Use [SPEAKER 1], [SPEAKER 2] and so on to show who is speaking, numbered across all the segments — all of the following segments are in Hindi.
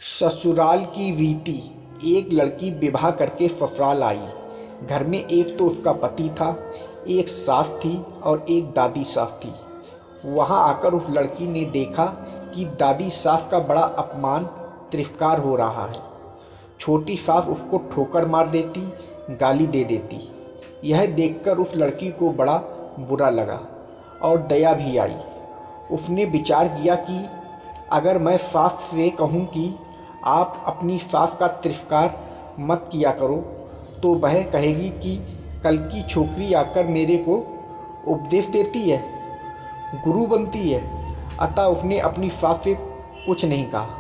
[SPEAKER 1] ससुराल की रीति। एक लड़की विवाह करके ससुराल आई। घर में एक तो उसका पति था, एक सास थी और एक दादी सास थी। वहां आकर उस लड़की ने देखा कि दादी सास का बड़ा अपमान तिरस्कार हो रहा है। छोटी सास उसको ठोकर मार देती, गाली दे देती। यह देखकर उस लड़की को बड़ा बुरा लगा और दया भी आई। उसने विचार किया कि अगर मैं सास से कहूँ कि आप अपनी सास का तिरस्कार मत किया करो, तो वह कहेगी कि कल की छोकरी आकर मेरे को उपदेश देती है, गुरु बनती है। अतः उसने अपनी सास से कुछ नहीं कहा।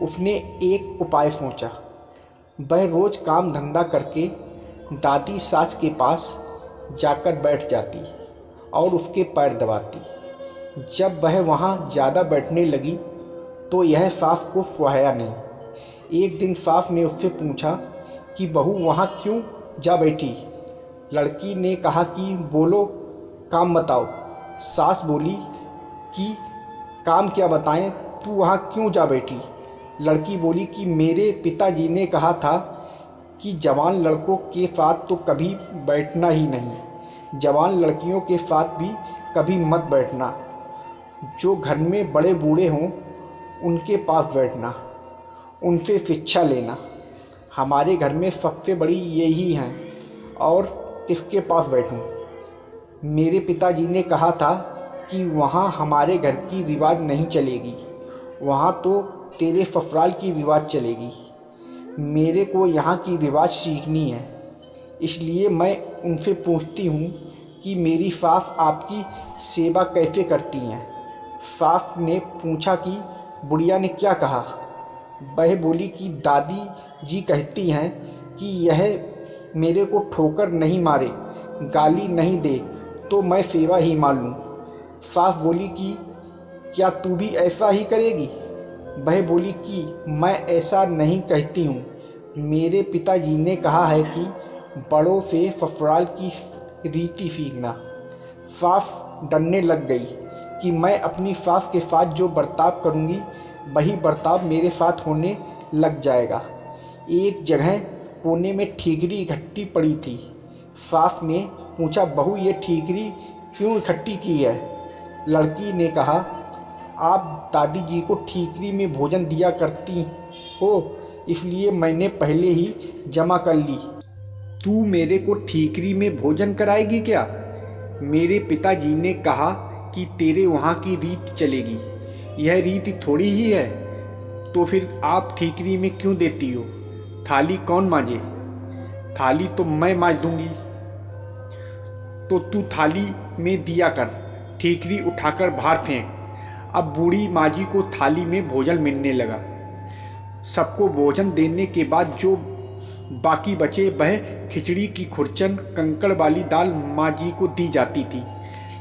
[SPEAKER 1] उसने एक उपाय सोचा। वह रोज़ काम धंधा करके दादी सास के पास जाकर बैठ जाती और उसके पैर दबाती। जब वह वहाँ ज़्यादा बैठने लगी तो यह सास को सुहाया नहीं। एक दिन सास ने उससे पूछा कि बहू वहाँ क्यों जा बैठी। लड़की ने कहा कि बोलो, काम बताओ। सास बोली कि काम क्या बताएं, तू वहाँ क्यों जा बैठी। लड़की बोली कि मेरे पिताजी ने कहा था कि जवान लड़कों के साथ तो कभी बैठना ही नहीं, जवान लड़कियों के साथ भी कभी मत बैठना। जो घर में बड़े बूढ़े हों उनके पास बैठना, उनसे शिक्षा लेना। हमारे घर में सबसे बड़ी यही हैं और किसके पास बैठूं। मेरे पिताजी ने कहा था कि वहाँ हमारे घर की रिवाज नहीं चलेगी, वहाँ तो तेरे ससुराल की रिवाज चलेगी। मेरे को यहाँ की रिवाज सीखनी है, इसलिए मैं उनसे पूछती हूँ कि मेरी सास आपकी सेवा कैसे करती हैं। सास ने पूछा कि बुढ़िया ने क्या कहा। वह बोली कि दादी जी कहती हैं कि यह मेरे को ठोकर नहीं मारे, गाली नहीं दे तो मैं सेवा ही मान लूँ। सास बोली कि क्या तू भी ऐसा ही करेगी। वह बोली कि मैं ऐसा नहीं कहती हूँ, मेरे पिताजी ने कहा है कि बड़ों से ससुराल की रीति सीखना। सास डरने लग गई कि मैं अपनी सास के साथ जो बर्ताव करूँगी वही बर्ताव मेरे साथ होने लग जाएगा। एक जगह कोने में ठीकरी इकट्ठी पड़ी थी। सास ने पूछा, बहू ये ठीकरी क्यों इकट्ठी की है। लड़की ने कहा, आप दादी जी को ठीकरी में भोजन दिया करती हो, इसलिए मैंने पहले ही जमा कर ली। तू मेरे को ठीकरी में भोजन कराएगी क्या। मेरे पिताजी ने कहा कि तेरे वहाँ की रीत चलेगी, यह रीति थोड़ी ही है। तो फिर आप ठीकरी में क्यों देती हो। थाली कौन मांजे। थाली तो मैं मांज दूंगी। तो तू थाली में दिया कर, ठीकरी उठाकर बाहर फेंक। अब बूढ़ी माँ जी को थाली में भोजन मिलने लगा। सबको भोजन देने के बाद जो बाकी बचे वह खिचड़ी की खुरचन कंकड़ वाली दाल माँ जी को दी जाती थी।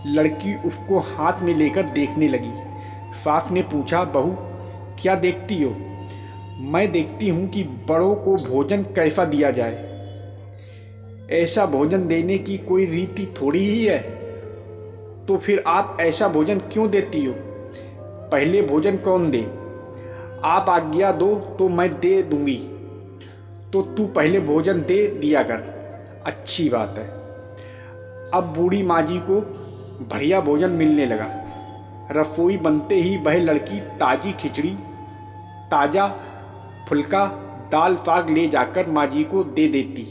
[SPEAKER 1] लड़की उसको हाथ में लेकर देखने लगी। सास ने पूछा, बहू क्या देखती हो। मैं देखती हूँ कि बड़ों को भोजन कैसा दिया जाए। ऐसा भोजन देने की कोई रीति थोड़ी ही है। तो फिर आप ऐसा भोजन क्यों देती हो। पहले भोजन कौन दे। आप आज्ञा दो तो मैं दे दूंगी। तो तू पहले भोजन दे दिया कर। अच्छी बात है। अब बूढ़ी माँ जी को बढ़िया भोजन मिलने लगा। रसोई बनते ही वह लड़की ताज़ी खिचड़ी, ताज़ा फुल्का, दाल साग ले जाकर माँ जी को दे देती।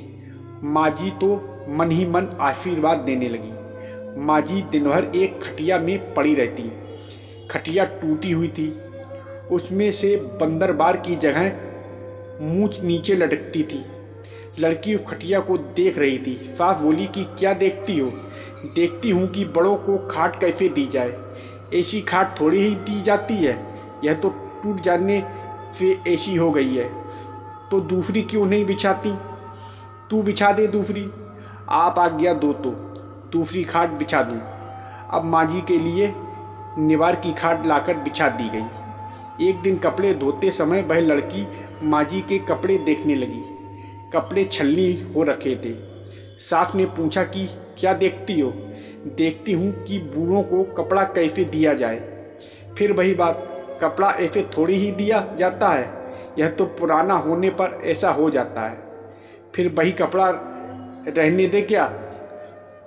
[SPEAKER 1] माँ जी तो मन ही मन आशीर्वाद देने लगी। माँ जी दिन भर एक खटिया में पड़ी रहती। खटिया टूटी हुई थी, उसमें से बंदरबार की जगह मूंछ नीचे लटकती थी। लड़की उस खटिया को देख रही थी। सास बोली कि क्या देखती हो। देखती हूँ कि बड़ों को खाट कैसे दी जाए। ऐसी खाट थोड़ी ही दी जाती है, यह तो टूट जाने से ऐसी हो गई है। तो दूसरी क्यों नहीं बिछाती। तू बिछा दे दूसरी। आप आज्ञा दो तो दूसरी खाट बिछा दूँ। अब माँ जी के लिए निवार की खाट लाकर बिछा दी गई। एक दिन कपड़े धोते समय वह लड़की माँ जी के कपड़े देखने लगी। कपड़े छलनी हो रखे थे। सास ने पूछा कि क्या देखती हो। देखती हूँ कि बूढ़ों को कपड़ा कैसे दिया जाए। फिर वही बात, कपड़ा ऐसे थोड़ी ही दिया जाता है, यह तो पुराना होने पर ऐसा हो जाता है। फिर वही कपड़ा रहने दे क्या,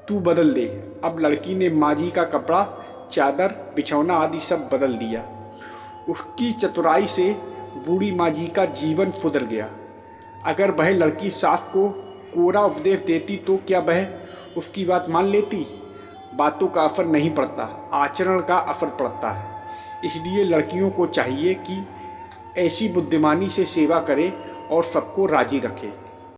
[SPEAKER 1] तू बदल दे। अब लड़की ने माँ जी का कपड़ा, चादर, बिछौना आदि सब बदल दिया। उसकी चतुराई से बूढ़ी माँ जी का जीवन सुधर गया। अगर वह लड़की सास को कोरा उपदेश देती तो क्या वह उसकी बात मान लेती? बातों का असर नहीं पड़ता, आचरण का असर पड़ता है। इसलिए लड़कियों को चाहिए कि ऐसी बुद्धिमानी से सेवा करे और सबको राजी रखे।